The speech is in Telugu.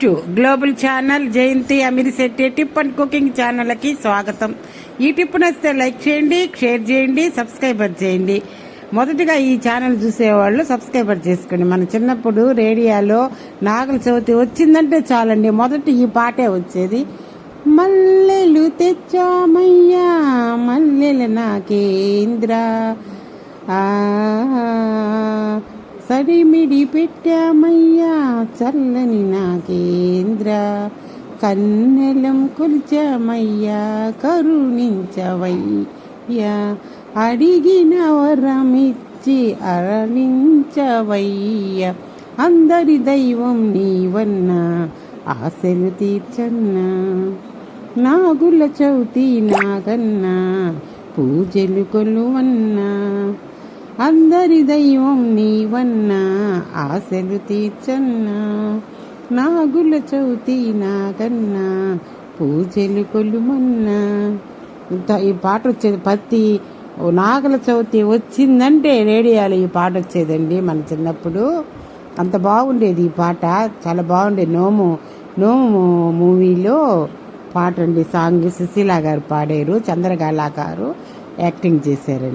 Global channel Jayanthi Amirishetti tip and cooking ఛానల్కి స్వాగతం. ఈ టిప్ నచ్చితే లైక్ చేయండి, షేర్ చేయండి, సబ్స్క్రైబర్ చేయండి. మొదటిగా ఈ ఛానల్ చూసేవాళ్ళు సబ్స్క్రైబర్ చేసుకోండి. మన చిన్నప్పుడు రేడియోలో నాగల చవితి వచ్చిందంటే చాలండి, మొదటి ఈ పాటే వచ్చేది. మల్లెలు తెచ్చామయ్యా మల్లెలు నాకేంద్ర, సడిమిడి పెట్టామయ్యా చల్లని నాకేంద్ర, కన్నెలం కొలిచామయ్యా కరుణించవయ్యా, అడిగిన వరమిచ్చి అరళించవయ్యా, అందరి దైవం నీవన్నా ఆశలు తీర్చన్నా, నాగుల చవితి నాగన్నా పూజలు కొలువన్నా, అందరి దైవం నీవన్నా ఆశలు తీర్చన్నా, నాగుల చవితి నాగన్నా పూజలు కొలుమన్నా. ఈ పాట వచ్చేది ప్రతి నాగుల చవితి వచ్చిందంటే రేడియోలో ఈ పాట వచ్చేదండి మన చిన్నప్పుడు. అంత బాగుండేది ఈ పాట, చాలా బాగుండేది. నోము మూవీలో పాట అండి, సాంగ్ సుశీల గారు పాడారు, చంద్రకళ గారు యాక్టింగ్ చేశారండి.